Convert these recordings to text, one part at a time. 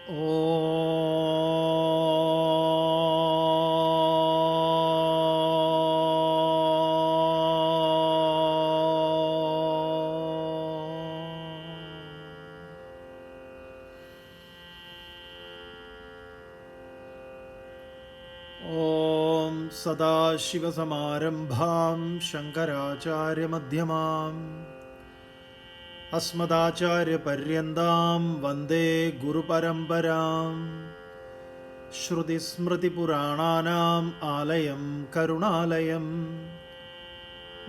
ഓം സദാശിവസമാരംഭാം ശങ്കരാചാര്യമധ്യമാം അസ്മദാചാര്യപര്യന്താം വന്ദേ ഗുരുപരമ്പരാം. ശ്രുതിസ്മൃതിപുരാണാനാം ആലയം കരുണാലയം.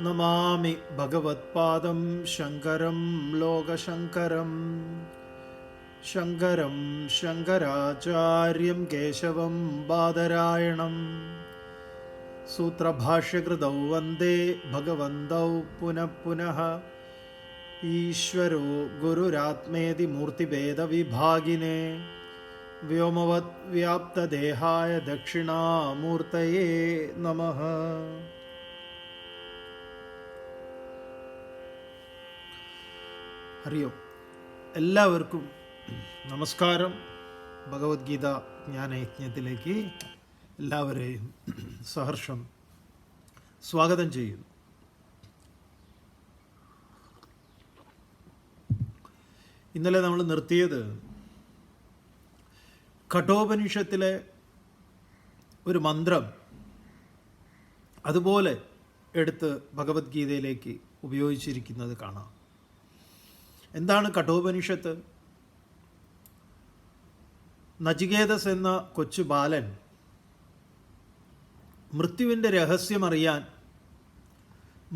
നമാമി ഭഗവത്പാദം ശങ്കരം ലോകശങ്കരം. ശങ്കരം ശങ്കരാചാര്യം കേശവം ബാദരായണം. സൂത്രഭാഷ്യകൃതൗ വന്ദേ ഭഗവന്തൗ പുനഃ പുനഃ. ഈശ്വരോ ഗുരുരാത്മേതി മൂർത്തിഭേദവിഭാഗിനേ വ്യോമവത് വ്യാപ്തദേഹായ ദക്ഷിണാമൂർത്തയേ നമഃ. ഹരിയോ, എല്ലാവർക്കും നമസ്കാരം. ഭഗവത്ഗീത ജ്ഞാനയജ്ഞത്തിലേക്ക് എല്ലാവരെയും സഹർഷം സ്വാഗതം ചെയ്യുന്നു. ഇന്നലെ നമ്മൾ നിർത്തിയത് കഠോപനിഷത്തിലെ ഒരു മന്ത്രം അതുപോലെ എടുത്ത് ഭഗവത്ഗീതയിലേക്ക് ഉപയോഗിച്ചിരിക്കുന്നത് കാണാം. എന്താണ് കഠോപനിഷത്ത്? നചികേതസ് എന്ന കൊച്ചു ബാലൻ മൃത്യുവിൻ്റെ രഹസ്യമറിയാൻ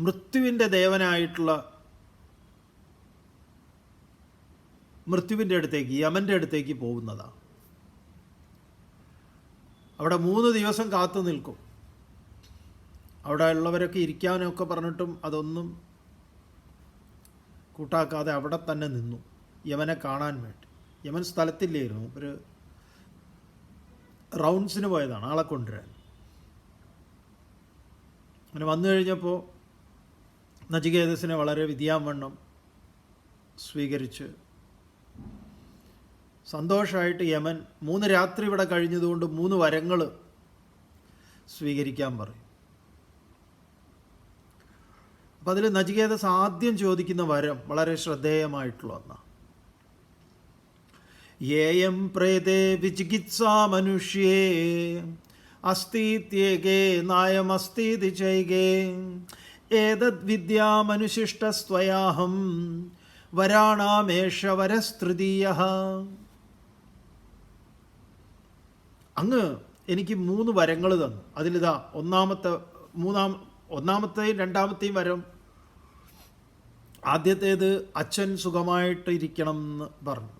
മൃത്യുവിൻ്റെ ദേവനായിട്ടുള്ള മൃത്യുവിൻ്റെ അടുത്തേക്ക്, യമൻ്റെ അടുത്തേക്ക് പോകുന്നതാണ്. അവിടെ 3 ദിവസം കാത്തു നിൽക്കും. അവിടെ ഉള്ളവരൊക്കെ ഇരിക്കാനൊക്കെ പറഞ്ഞിട്ടും അതൊന്നും കൂട്ടാക്കാതെ അവിടെ തന്നെ നിന്നു യമനെ കാണാൻ വേണ്ടി. യമൻ സ്ഥലത്തില്ലായിരുന്നു, ഒരു റൗണ്ട്സിന് പോയതാണ് ആളെ കൊണ്ടുവരാൻ. അങ്ങനെ വന്നു കഴിഞ്ഞപ്പോൾ നചികേതസിനെ വളരെ വിധിയാവണ്ണം സ്വീകരിച്ച് സന്തോഷമായിട്ട് യമൻ 3 രാത്രി ഇവിടെ കഴിഞ്ഞതുകൊണ്ട് 3 വരങ്ങൾ സ്വീകരിക്കാൻ പറയും. അപ്പം അതിൽ നചികേതസ് ആദ്യം ചോദിക്കുന്ന വരം വളരെ ശ്രദ്ധേയമായിട്ടുള്ള ഒന്നാണ്. യേയം പ്രേതേ വിചികിത്സാ മനുഷ്യേ അസ്തീത്യേകേ നായമസ്തീതി ചൈകേ ഏതദ് വിദ്യാമനുശിഷ്ടസ്ത്വയാഹം വരാണാമേഷ വരസ്തൃതീയഃ. അങ്ങ് എനിക്ക് 3 വരങ്ങൾ തന്നു. അതിലിതാ ഒന്നാമത്തെയും രണ്ടാമത്തെയും വരം. ആദ്യത്തേത് അച്ഛൻ സുഖമായിട്ട് ഇരിക്കണം എന്ന് പറഞ്ഞു.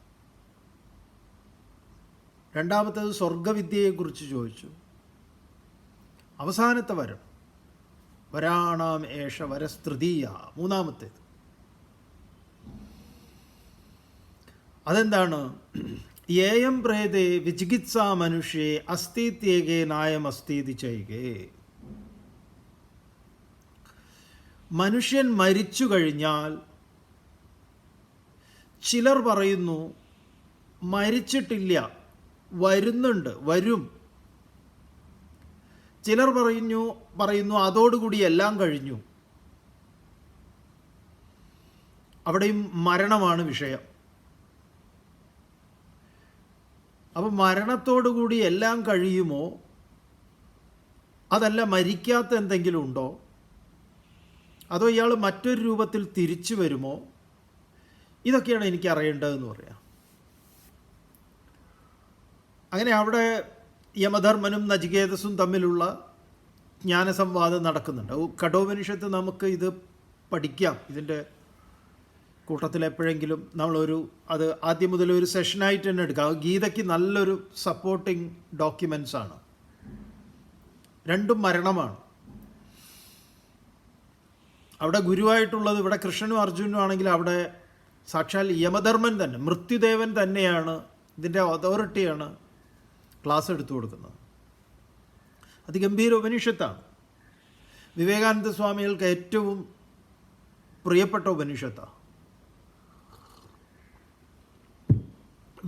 രണ്ടാമത്തേത് സ്വർഗവിദ്യയെക്കുറിച്ച് ചോദിച്ചു. അവസാനത്തെ വരം വരാണാം ഏഷ വരസ്തൃതീയ, മൂന്നാമത്തേത്. അതെന്താണ്? യേയം പ്രേതേ വിചികിത്സാ മനുഷ്യേ അസ്തീത്യേകേ നായമസ്തീതി ചൈകേ. മനുഷ്യൻ മരിച്ചു കഴിഞ്ഞാൽ ചിലർ പറയുന്നു മരിച്ചിട്ടില്ല, വരുന്നുണ്ട്, വരും. ചിലർ പറയുന്നു അതോടുകൂടി എല്ലാം കഴിഞ്ഞു. അവിടെയും മരണമാണ് വിഷയം. അപ്പം മരണത്തോടുകൂടി എല്ലാം കഴിയുമോ? അതല്ല മരിക്കാത്ത എന്തെങ്കിലും ഉണ്ടോ? അതോ ഇയാൾ മറ്റൊരു രൂപത്തിൽ തിരിച്ചു വരുമോ? ഇതൊക്കെയാണ് എനിക്ക് അറിയേണ്ടതെന്ന് പറയാം. അങ്ങനെ അവിടെ യമധർമ്മനും നചികേതസും തമ്മിലുള്ള ജ്ഞാനസംവാദം നടക്കുന്നുണ്ട്. കഠോപനിഷത്ത് നമുക്ക് ഇത് പഠിക്കാം. ഇതിൻ്റെ കൂട്ടത്തിൽ എപ്പോഴെങ്കിലും അത് ആദ്യം മുതൽ ഒരു സെഷനായിട്ട് തന്നെ എടുക്കാം. ഗീതയ്ക്ക് നല്ലൊരു സപ്പോർട്ടിങ് ഡോക്യുമെൻറ്റ്സ് ആണ്. രണ്ടും മരണമാണ്. അവിടെ ഗുരുവായിട്ടുള്ളത് ഇവിടെ കൃഷ്ണനും അർജുനും ആണെങ്കിൽ അവിടെ സാക്ഷാൽ യമധർമ്മൻ തന്നെ, മൃത്യുദേവൻ തന്നെയാണ്, ഇതിൻ്റെ അതോറിറ്റിയാണ് ക്ലാസ് എടുത്തു കൊടുക്കുന്നത്. അതിഗംഭീര ഉപനിഷത്താണ്. വിവേകാനന്ദ സ്വാമികൾക്ക് ഏറ്റവും പ്രിയപ്പെട്ട ഉപനിഷത്താണ്.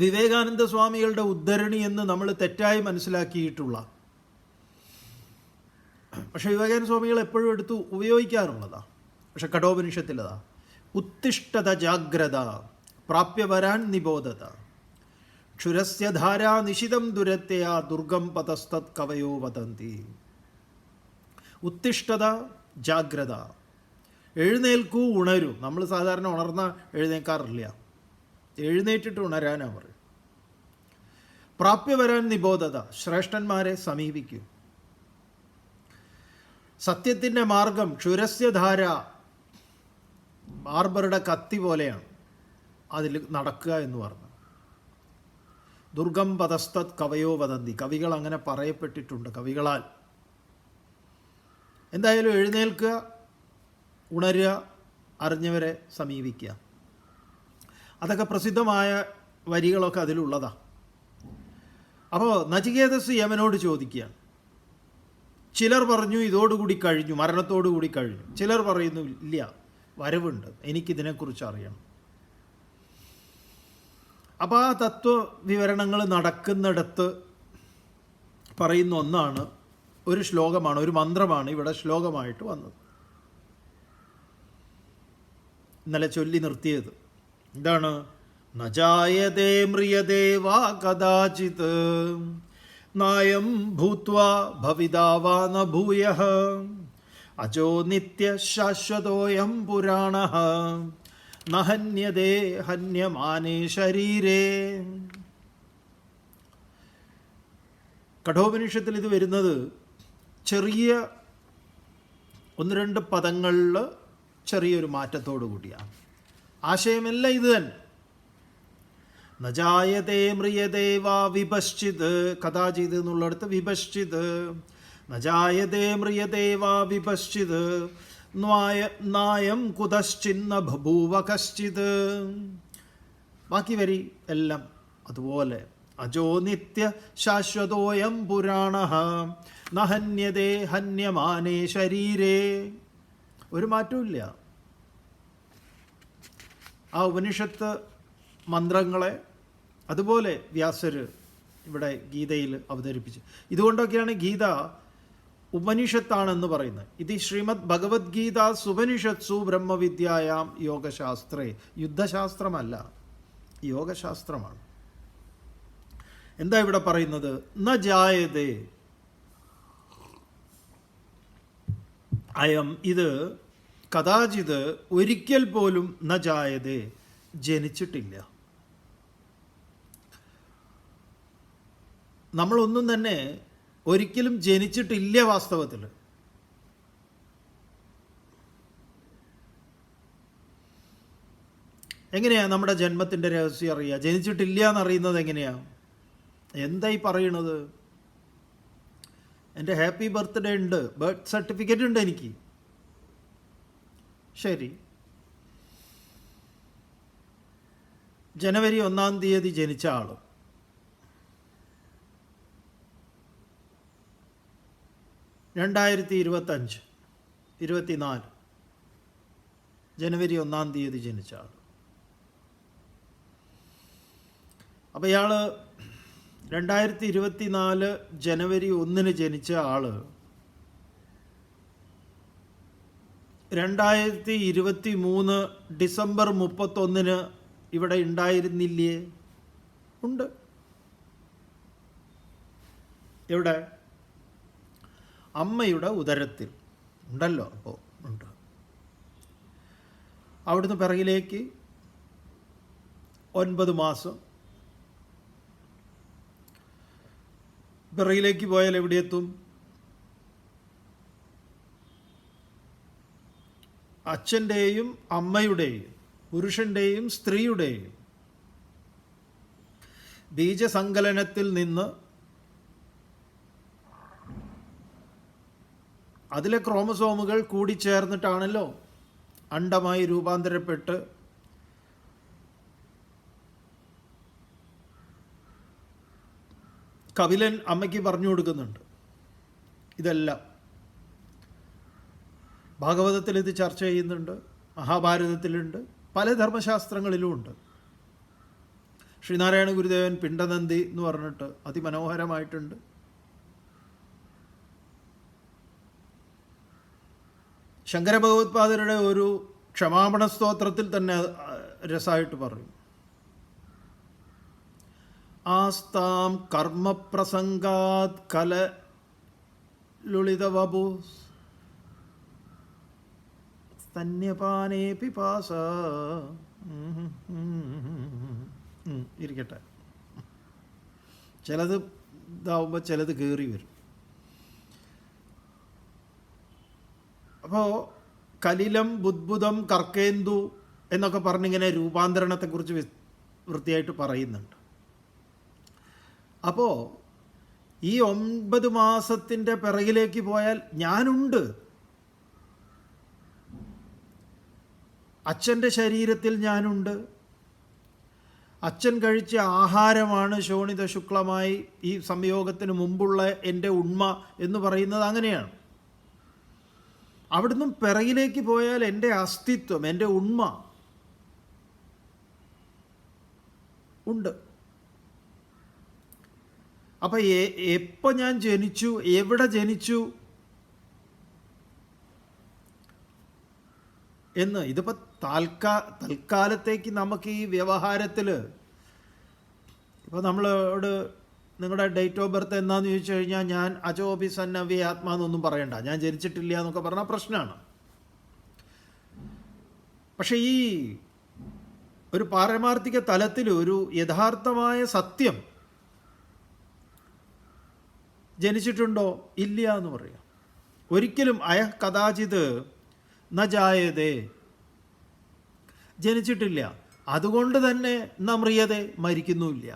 വിവേകാനന്ദ സ്വാമികളുടെ ഉദ്ധരണി എന്ന് നമ്മൾ തെറ്റായി മനസ്സിലാക്കിയിട്ടുള്ള, പക്ഷെ വിവേകാനന്ദ സ്വാമികൾ എപ്പോഴും എടുത്ത് ഉപയോഗിക്കാറുള്ളതാണ്. പക്ഷെ കഠോപനിഷത്തിലതാ ഉത്തിഷ്ഠത ജാഗ്രത പ്രാപ്യവരാൻ നിബോധത ക്ഷുരസ്യ ധാരാ നിശിതം ദുരത്യാ ദുർഗം പതസ്തത് കവയോ വദന്തി. ഉത്തിഷ്ഠത ജാഗ്രത, എഴുന്നേൽക്കൂ, ഉണരൂ. നമ്മൾ സാധാരണ ഉണർന്ന എഴുന്നേൽക്കാറില്ല, എഴുന്നേറ്റിട്ട് ഉണരാനാണ് പറയും. പ്രാപ്യവരാൻ നിബോധത, ശ്രേഷ്ഠന്മാരെ സമീപിക്കൂ. സത്യത്തിൻ്റെ മാർഗം ക്ഷുരസ്യധാര, ബാർബറുടെ കത്തി പോലെയാണ്, അതിൽ നടക്കുക എന്ന് പറഞ്ഞു. ദുർഗം പതസ്തത് കവയോ വദന്തി, കവികൾ അങ്ങനെ പറയപ്പെട്ടിട്ടുണ്ട്, കവികളാൽ. എന്തായാലും എഴുന്നേൽക്കുക, ഉണരുക, അറിഞ്ഞവരെ സമീപിക്കുക. അതൊക്കെ പ്രസിദ്ധമായ വരികളൊക്കെ അതിലുള്ളതാണ്. അപ്പോൾ നചികേതസ് യമനോട് ചോദിക്കുകയാണ്. ചിലർ പറഞ്ഞു ഇതോടുകൂടി കഴിഞ്ഞു, മരണത്തോടുകൂടി കഴിഞ്ഞു. ചിലർ പറയുന്നു ഇല്ല, വരവുണ്ട്, എനിക്കിതിനെക്കുറിച്ച് അറിയണം. അപ്പോൾ ആ തത്വവിവരണങ്ങൾ നടക്കുന്നിടത്ത് പറയുന്ന ഒന്നാണ്, ഒരു ശ്ലോകമാണ്, ഒരു മന്ത്രമാണ് ഇവിടെ ശ്ലോകമായിട്ട് വന്നത്. ഇന്നലെ ചൊല്ലി നിർത്തിയത് എന്താണ്? നജായതേ മ്രിയതേ വാ കദാചിത് നായം ഭൂത്വാ ഭവിതാ വാ ന ഭൂയഃ അജോ നിത്യ ശാശ്വതോയം പുരാണഃ ന ഹന്യതേ ഹന്യമാനേ ശരീരേ. കഠോപനിഷത്തിൽ ഇത് വരുന്നത് ചെറിയ ഒന്ന് രണ്ട് പദങ്ങളിൽ ചെറിയൊരു മാറ്റത്തോടു കൂടിയാണ്. ആശയമെല്ലാം ഇത് തന്നെ. നജായതേ മ്രിയതേ വാ വിപശ്ചിത്, കഥാചിത് എന്നുള്ളിടത്ത് വിപശ്ചിത്. നജായതേ മ്രിയതേ വാ വിപശ്ചിത് നായം കുതശ്ചിന്ന ബഭൂവ കശ്ചിത്. ബാക്കി വരി എല്ലാം അതുപോലെ. അജോ നിത്യ ശാശ്വതോയം പുരാണഃ ന ഹന്യതേ ഹന്യമാനേ ശരീരേ. ഒരു മാറ്റവും. ആ ഉപനിഷത്ത് മന്ത്രങ്ങളെ അതുപോലെ വ്യാസർ ഇവിടെ ഗീതയിൽ അവതരിപ്പിച്ചു. ഇതുകൊണ്ടൊക്കെയാണ് ഗീത ഉപനിഷത്താണെന്ന് പറയുന്നത്. ഇത് ശ്രീമദ് ഭഗവത്ഗീത സുപനിഷത്സു ബ്രഹ്മവിദ്യായാം യോഗശാസ്ത്രേ. യുദ്ധശാസ്ത്രമല്ല, യോഗശാസ്ത്രമാണ്. എന്താ ഇവിടെ പറയുന്നത്? ന ജായതേ, അയം ഇത്, കഥാചിത് ഒരിക്കൽ പോലും ന ജായതേ ജനിച്ചിട്ടില്ല. നമ്മളൊന്നും തന്നെ ഒരിക്കലും ജനിച്ചിട്ടില്ല വാസ്തവത്തിൽ. എങ്ങനെയാ നമ്മുടെ ജന്മത്തിൻ്റെ രഹസ്യം അറിയുക? ജനിച്ചിട്ടില്ല എന്നറിയുന്നത് എങ്ങനെയാ? എന്തായി പറയണത്? എൻ്റെ ഹാപ്പി ബർത്ത്ഡേ ഉണ്ട്, ബർത്ത് സർട്ടിഫിക്കറ്റ് ഉണ്ട് എനിക്ക്. ശരി, ജനുവരി 1-ാം തീയതി ജനിച്ച ആൾ രണ്ടായിരത്തി 24 ജനുവരി 1-ാം തീയതി ജനിച്ച ആൾ. അപ്പോൾ ഇയാൾ 2024 ജനുവരി 1-ന് ജനിച്ച ആൾ 2023 ഡിസംബർ 31-ന് ഇവിടെ ഉണ്ടായിരുന്നില്ലേ? ഉണ്ട്. എവിടെ? അമ്മയുടെ ഉദരത്തിൽ ഉണ്ടല്ലോ. അപ്പോൾ ഉണ്ട്. അവിടുന്ന് പിറകിലേക്ക് 9 മാസം പിറകിലേക്ക് പോയാൽ എവിടെയെത്തും? അച്ഛൻ്റെയും അമ്മയുടെയും പുരുഷൻ്റെയും സ്ത്രീയുടെയും ബീജസങ്കലനത്തിൽ നിന്ന് അതിലെ ക്രോമസോമുകൾ കൂടിച്ചേർന്നിട്ടാണല്ലോ അണ്ഡമായി രൂപാന്തരപ്പെട്ട് കപിലൻ അമ്മയ്ക്ക് പറഞ്ഞു കൊടുക്കുന്നുണ്ട്. ഇതെല്ലാം ഭാഗവതത്തിൽ ഇത് ചർച്ച ചെയ്യുന്നുണ്ട്, മഹാഭാരതത്തിലുണ്ട്, പല ധർമ്മശാസ്ത്രങ്ങളിലും ഉണ്ട്. ശ്രീനാരായണ ഗുരുദേവൻ പിണ്ടനന്ദി എന്ന് പറഞ്ഞിട്ട് അതിമനോഹരമായിട്ടുണ്ട്. ശങ്കരഭഗവത്പാദരുടെ ഒരു ക്ഷമാപണ സ്തോത്രത്തിൽ തന്നെ രസമായിട്ട് പറയും, ആസ്താം കർമ്മപ്രസംഗാത് കലലുളിതവപു സ്തന്യപാനേ പിപാസ. ഇരിക്കട്ടെ, ചിലത് ഇതാവുമ്പോൾ ചിലത് കയറി വരും. അപ്പോൾ കലിലം ബുദ്ബുദം കർക്കേന്ദു എന്നൊക്കെ പറഞ്ഞിങ്ങനെ രൂപാന്തരണത്തെക്കുറിച്ച് വൃത്തിയായിട്ട് പറയുന്നുണ്ട്. അപ്പോൾ ഈ 9 മാസത്തിൻ്റെ പിറകിലേക്ക് പോയാൽ ഞാനുണ്ട്. അച്ഛൻ്റെ ശരീരത്തിൽ ഞാനുണ്ട്. അച്ഛൻ കഴിച്ച ആഹാരമാണ് ശോണിത ശുക്ലമായി ഈ സംയോഗത്തിന് മുമ്പുള്ള എൻ്റെ ഉണ്മ എന്ന് പറയുന്നത് അങ്ങനെയാണ്. അവിടുന്ന് പിറകിലേക്ക് പോയാൽ എൻ്റെ അസ്തിത്വം, എൻ്റെ ഉണ്മ ഉണ്ട്. അപ്പം എപ്പോൾ ഞാൻ ജനിച്ചു, എവിടെ ജനിച്ചു എന്ന് ഇതിപ്പോൾ തൽക്കാലത്തേക്ക് നമുക്ക് ഈ വ്യവഹാരത്തിൽ ഇപ്പോൾ നമ്മളോട് നിങ്ങളുടെ ഡേറ്റ് ഓഫ് ബർത്ത് എന്താണെന്ന് ചോദിച്ചു കഴിഞ്ഞാൽ ഞാൻ അജോബി സന്നവ്യ ആത്മാന്നൊന്നും പറയണ്ട, ഞാൻ ജനിച്ചിട്ടില്ല എന്നൊക്കെ പറഞ്ഞാൽ പ്രശ്നമാണ്. പക്ഷേ ഈ ഒരു പാരമാർത്ഥിക തലത്തിൽ ഒരു യഥാർത്ഥമായ സത്യം ജനിച്ചിട്ടുണ്ടോ ഇല്ല എന്ന് പറയാം. ഒരിക്കലും കഥാചിത് ന ജായതേ, ജനിച്ചിട്ടില്ല. അതുകൊണ്ട് തന്നെ ന മ്രിയതേ, മരിക്കുന്നുമില്ല.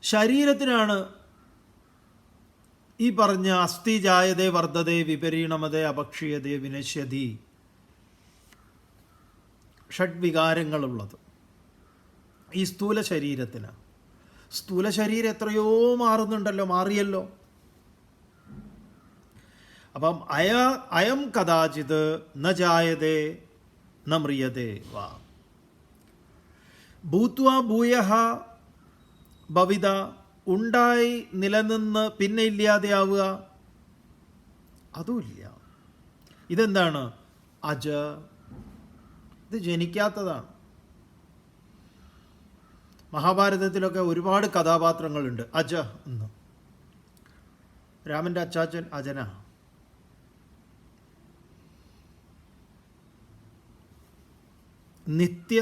ശരീരത്തിനാണ് ഈ പറഞ്ഞ അസ്ഥി ജായതേ വർദ്ധതേ വിപരീണമതേ അപക്ഷീയതേ വിനശ്യതി ഷഡ്വികാരങ്ങളുള്ളത്. ഈ സ്ഥൂല ശരീരത്തിന്. സ്ഥൂല ശരീരം എത്രയോ മാറുന്നുണ്ടല്ലോ, മാറിയല്ലോ. അപ്പം അയം കഥാചിത് ന ജായതേ ന മ്രിയതേ വാ ഭൂത്വാ ഭൂയഃ ഭവിത, ഉണ്ടായി നിലനിന്ന് പിന്നെ ഇല്ലാതെയാവുക, അതുമില്ല. ഇതെന്താണ്? അജ, ഇത് ജനിക്കാത്തതാണ്. മഹാഭാരതത്തിലൊക്കെ ഒരുപാട് കഥാപാത്രങ്ങളുണ്ട് അജ എന്ന്. രാമൻ്റെ അച്ചാച്ചൻ അജന. നിത്യ,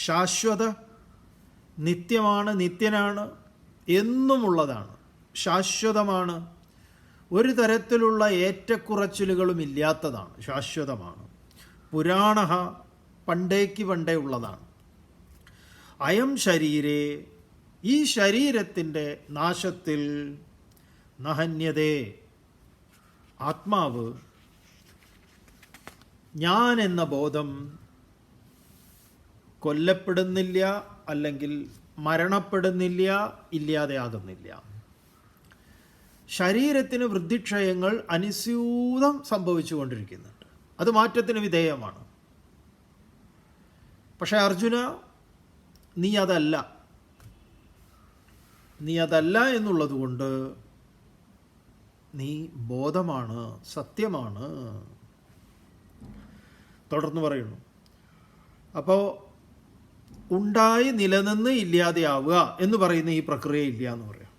ശാശ്വത, നിത്യമാണ്, നിത്യനാണ്, എന്നുമുള്ളതാണ്, ശാശ്വതമാണ്, ഒരു തരത്തിലുള്ള ഏറ്റക്കുറച്ചിലുകളും ഇല്ലാത്തതാണ്, ശാശ്വതമാണ്. പുരാണ, പണ്ടേക്ക് പണ്ടേ ഉള്ളതാണ്. അയം ശരീരേ, ഈ ശരീരത്തിൻ്റെ നാശത്തിൽ നഹന്യതേ, ആത്മാവ്, ഞാൻ എന്ന ബോധം കൊല്ലപ്പെടുന്നില്ല, അല്ലെങ്കിൽ മരണപ്പെടുന്നില്ല, ഇല്ലാതെയാകുന്നില്ല. ശരീരത്തിന് വൃദ്ധിക്ഷയങ്ങൾ അനുസ്യൂതം സംഭവിച്ചുകൊണ്ടിരിക്കുന്നുണ്ട്. അത് മാറ്റത്തിന് വിധേയമാണ്. പക്ഷേ അർജുന, നീ അതല്ല. നീ അതല്ല എന്നുള്ളത് കൊണ്ട് നീ ബോധമാണ്, സത്യമാണ്. തുടർന്ന് പറയുന്നു. അപ്പോൾ ഉണ്ടായി നിലനിന്ന് ഇല്ലാതെയാവുക എന്ന് പറയുന്ന ഈ പ്രക്രിയ ഇല്ല എന്ന് പറയാം.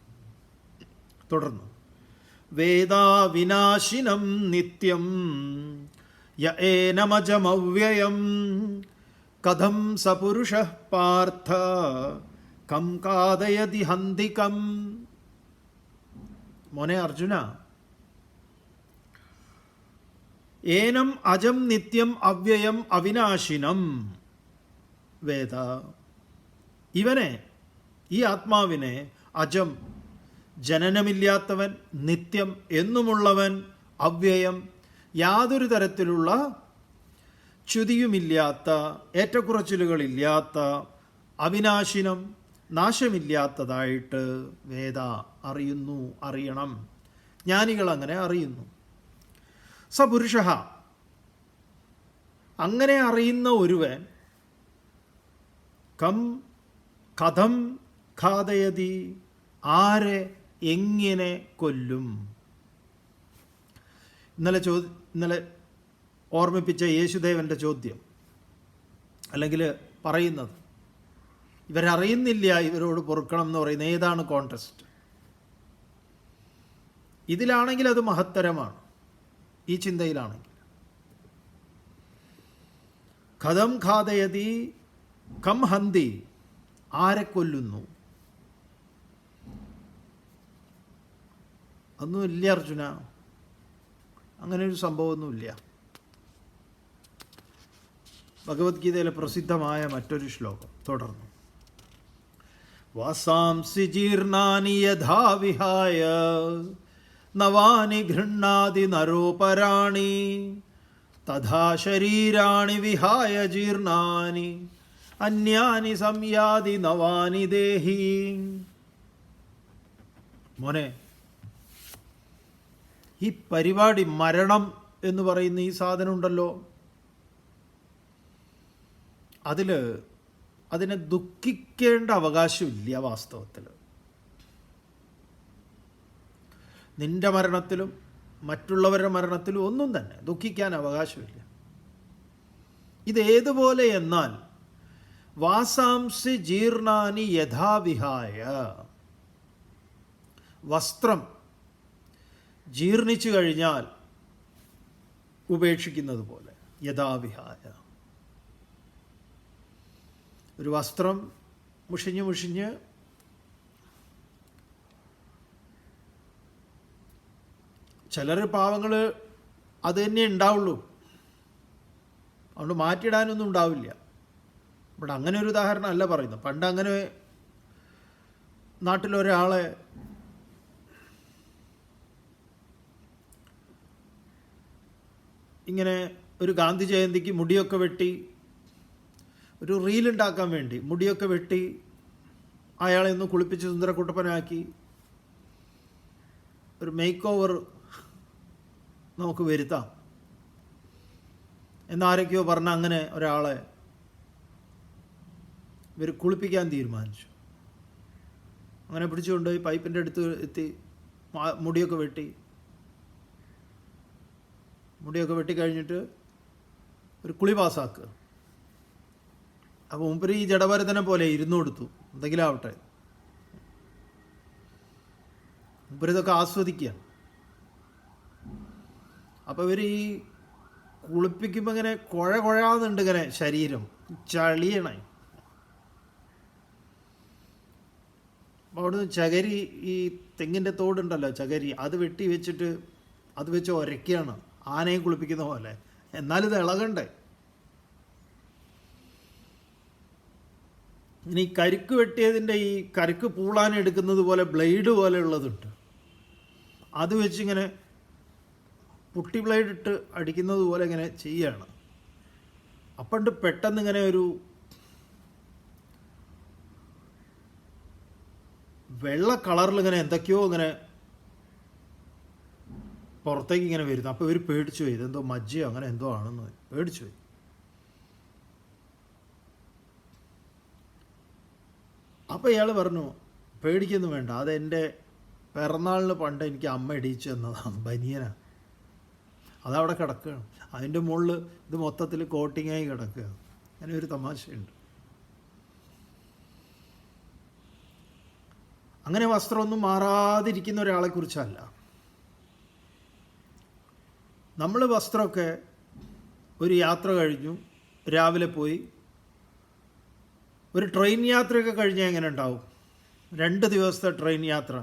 തുടർന്ന് വേദാ വിനാശിനം നിത്യം യേനമജമവ്യയം കഥം സപുരുഷഃ പാർത്ഥ കം കാദയതി ഹന്തികം. മോനെ അർജുന, ഏനം അജം നിത്യം അവ്യയം അവിനാശിനം വേദ, ഇവനെ, ഈ ആത്മാവിനെ, അജം, ജനനമില്ലാത്തവൻ, നിത്യം, എന്നുമുള്ളവൻ, അവ്യയം, യാതൊരു തരത്തിലുള്ള ച്യുതിയുമില്ലാത്ത, ഏറ്റക്കുറച്ചിലുകളില്ലാത്ത, അവിനാശിനം, നാശമില്ലാത്തതായിട്ട് വേദ, അറിയുന്നു, അറിയണം. ജ്ഞാനികൾ അങ്ങനെ അറിയുന്നു. സപുരുഷ, അങ്ങനെ അറിയുന്ന ഒരുവൻ കം കഥം ഖാദയതി, ആരെ എങ്ങനെ കൊല്ലും. ഇന്നലെ ഓർമ്മിപ്പിച്ച യേശുദേവൻ്റെ ചോദ്യം, അല്ലെങ്കിൽ പറയുന്നത്, ഇവരറിയുന്നില്ല ഇവരോട് പൊറുക്കണം എന്ന് പറയുന്നത്. ഏതാണ് കോൺടെസ്റ്റ്? ഇതിലാണെങ്കിൽ അത് മഹത്തരമാണ്, ഈ ചിന്തയിലാണെങ്കിൽ. കഥം ഖാദയതി കം ഹന്തി, ആരെ കൊല്ലുന്നു. ഒന്നുമില്ല അർജുന, അങ്ങനെ ഒരു സംഭവമൊന്നുമില്ല. ഭഗവത്ഗീതയിലെ പ്രസിദ്ധമായ മറ്റൊരു ശ്ലോകം തുടർന്നു. വാസാംസി ജീർണാനി യഥാ വിഹായ നവാനി ഗൃഹ്ണാതി നരോപരാണി തഥാ ശരീരാണി വിഹായ ജീർണാനി അന്യാനി സംയാതി നവാനി ദേഹി. മോനെ, ഈ പരിപാടി, മരണം എന്ന് പറയുന്ന ഈ സാധനം ഉണ്ടല്ലോ, അതിനെ ദുഃഖിക്കേണ്ട അവകാശമില്ല വാസ്തവത്തിൽ. നിന്റെ മരണത്തിലും മറ്റുള്ളവരുടെ മരണത്തിലും ഒന്നും തന്നെ ദുഃഖിക്കാൻ അവകാശമില്ല. ഇതേതുപോലെ എന്നാൽ വാസാംസി ജീർണാനി യഥാവിഹായ, വസ്ത്രം ജീർണിച്ചു കഴിഞ്ഞാൽ ഉപേക്ഷിക്കുന്നത് പോലെ. യഥാവിഹായ, ഒരു വസ്ത്രം മുഷിഞ്ഞ് മുഷിഞ്ഞ് ചിലർ പാവങ്ങൾ അത് തന്നെ ഉണ്ടാവുള്ളൂ, അതുകൊണ്ട് മാറ്റിയിടാനൊന്നും ഉണ്ടാവില്ല. ഇവിടെ അങ്ങനെ ഒരു ഉദാഹരണം അല്ല പറയുന്നത്. പണ്ട് അങ്ങനെ നാട്ടിലൊരാളെ ഇങ്ങനെ ഒരു ഗാന്ധി ജയന്തിക്ക് മുടിയൊക്കെ വെട്ടി, ഒരു റീലുണ്ടാക്കാൻ വേണ്ടി മുടിയൊക്കെ വെട്ടി അയാളെ ഒന്ന് കുളിപ്പിച്ച് സുന്ദരക്കുട്ടപ്പനാക്കി ഒരു മേക്ക് ഓവർ നമുക്ക് വരുത്താം എന്നാരൊക്കെയോ പറഞ്ഞ അങ്ങനെ ഒരാളെ ഇവർ കുളിപ്പിക്കാൻ തീരുമാനിച്ചു. അങ്ങനെ പിടിച്ചുകൊണ്ടുപോയി പൈപ്പിൻ്റെ അടുത്ത് എത്തി മുടിയൊക്കെ വെട്ടിക്കഴിഞ്ഞിട്ട് ഒരു കുളി പാസ്സാക്കുക. അപ്പോൾ മുമ്പ് ഈ ജഡഭരതനെ പോലെ ഇരുന്നു കൊടുത്തു, എന്തെങ്കിലും ആവട്ടെ. മുമ്പരിതൊക്കെ ആസ്വദിക്കുക. അപ്പോൾ ഇവർ ഈ കുളിപ്പിക്കുമ്പോൾ ഇങ്ങനെ കുഴാന്നുണ്ട്, ഇങ്ങനെ ശരീരം ചളിയണേ. അപ്പോൾ അവിടുന്ന് ചകരി, ഈ തെങ്ങിൻ്റെ തോടുണ്ടല്ലോ ചകരി, അത് വെട്ടി വെച്ചിട്ട് അത് വെച്ച് ഉരയ്ക്കുകയാണ്, ആനയെ കുളിപ്പിക്കുന്ന പോലെ. എന്നാലും ഇത് ഇളകണ്ടേ. ഇനി കരിക്ക് വെട്ടിയതിൻ്റെ ഈ കരിക്ക് പൂളാൻ എടുക്കുന്നത് പോലെ ബ്ലേഡ് പോലെ ഉള്ളതുണ്ട്, അത് വെച്ചിങ്ങനെ പുട്ടി ബ്ലേഡ് ഇട്ട് അടിക്കുന്നത് പോലെ ഇങ്ങനെ ചെയ്യാണ്. അപ്പണ്ട് പെട്ടെന്ന് ഇങ്ങനെ ഒരു വെള്ള കളറിൽ ഇങ്ങനെ എന്തൊക്കെയോ ഇങ്ങനെ പുറത്തേക്ക് ഇങ്ങനെ വരുന്നു. അപ്പോൾ ഇവർ പേടിച്ചു പോയി, ഇതെന്തോ മജ്ജയോ അങ്ങനെ എന്തോ ആണെന്ന് പേടിച്ചു പോയി. അപ്പോൾ ഇയാൾ പറഞ്ഞു, പേടിക്കൊന്നും വേണ്ട, അതെൻ്റെ പിറന്നാളിന് പണ്ട് എനിക്ക് അമ്മ ഇടിച്ചു തന്നതാണ്, ബനിയനാണ്, അതവിടെ കിടക്കുകയാണ്, അതിൻ്റെ മുകളിൽ ഇത് മൊത്തത്തിൽ കോട്ടിങ്ങായി കിടക്കുക. അങ്ങനെ ഒരു തമാശയുണ്ട്. അങ്ങനെ വസ്ത്രമൊന്നും മാറാതിരിക്കുന്ന ഒരാളെക്കുറിച്ചല്ല. നമ്മൾ വസ്ത്രമൊക്കെ ഒരു യാത്ര കഴിഞ്ഞു, രാവിലെ പോയി ഒരു ട്രെയിൻ യാത്രയൊക്കെ കഴിഞ്ഞാൽ എങ്ങനെ ഉണ്ടാവും? 2 ദിവസത്തെ ട്രെയിൻ യാത്ര,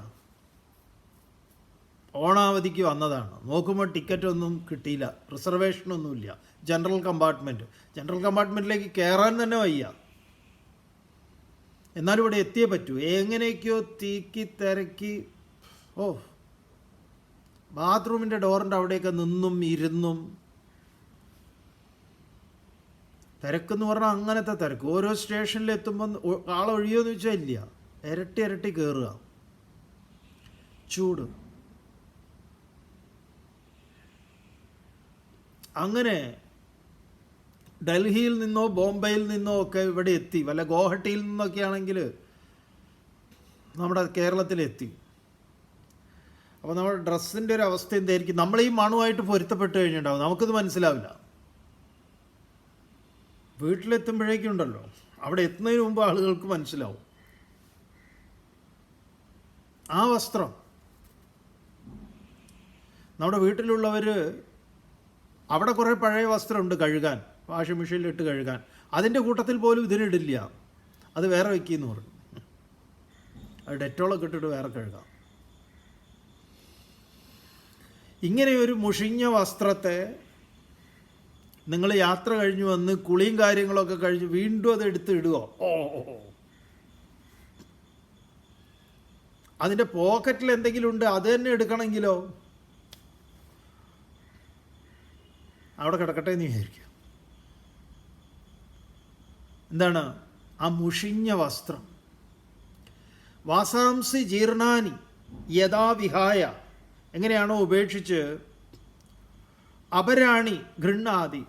ഓണാവധിക്ക് വന്നതാണ്. നോക്കുമ്പോൾ ടിക്കറ്റൊന്നും കിട്ടിയില്ല, റിസർവേഷനൊന്നുമില്ല, ജനറൽ കമ്പാർട്ട്മെൻറ്റിലേക്ക് കയറാൻ തന്നെ വയ്യ. എന്നാലും ഇവിടെ എത്തിയേ പറ്റൂ. എങ്ങനെയൊക്കെയോ തീക്കി തിരക്കി, ബാത്റൂമിൻ്റെ ഡോറിൻ്റെ അവിടെയൊക്കെ നിന്നും ഇരുന്നും. തിരക്കെന്ന് പറഞ്ഞാൽ അങ്ങനത്തെ തിരക്ക്. ഓരോ സ്റ്റേഷനിൽ എത്തുമ്പോൾ ആളൊഴിയോന്ന് വെച്ചാൽ ഇല്ല, ഇരട്ടി കയറുക, ചൂട്. അങ്ങനെ ഡൽഹിയിൽ നിന്നോ ബോംബെയിൽ നിന്നോ ഒക്കെ ഇവിടെ എത്തി, വല്ല ഗോഹട്ടിയിൽ നിന്നൊക്കെ ആണെങ്കിൽ നമ്മുടെ കേരളത്തിലെത്തി. അപ്പോൾ നമ്മുടെ ഡ്രസ്സിൻ്റെ ഒരു അവസ്ഥ എന്തായിരിക്കും? നമ്മൾ ഈ മണുമായിട്ട് പൊരുത്തപ്പെട്ട് കഴിഞ്ഞിട്ടുണ്ടാവും, നമുക്കിത് മനസ്സിലാവില്ല. വീട്ടിലെത്തുമ്പോഴേക്കും ഉണ്ടല്ലോ, അവിടെ എത്തുന്നതിന് മുമ്പ് ആളുകൾക്ക് മനസ്സിലാവും. ആ വസ്ത്രം നമ്മുടെ വീട്ടിലുള്ളവർ, അവിടെ കുറേ പഴയ വസ്ത്രമുണ്ട് കഴുകാൻ, വാഷിംഗ് മെഷീനിലിട്ട് കഴുകാൻ, അതിൻ്റെ കൂട്ടത്തിൽ പോലും ഇതിനിടില്ല, അത് വേറെ വയ്ക്കുമെന്ന് പറഞ്ഞു. അത് ഡെറ്റോളൊക്കെ ഇട്ടിട്ട് വേറെ കഴുകാം. ഇങ്ങനെയൊരു മുഷിഞ്ഞ വസ്ത്രത്തെ നിങ്ങൾ യാത്ര കഴിഞ്ഞ് വന്ന് കുളിയും കാര്യങ്ങളൊക്കെ കഴിഞ്ഞ് വീണ്ടും അത് എടുത്ത് ഇടുക. അതിൻ്റെ പോക്കറ്റിൽ എന്തെങ്കിലും ഉണ്ട്, അത് തന്നെ എടുക്കണമെങ്കിലോ അവിടെ കിടക്കട്ടെ എന്ന് വിചാരിക്കും. എന്താണ് ആ മുഷിഞ്ഞ വസ്ത്രം? വാസാംസി ജീർണാനി യഥാ വിഹായ, എങ്ങനെയാണോ ഉപേക്ഷിച്ച് അപരാണി ഗൃണ്ണാതി,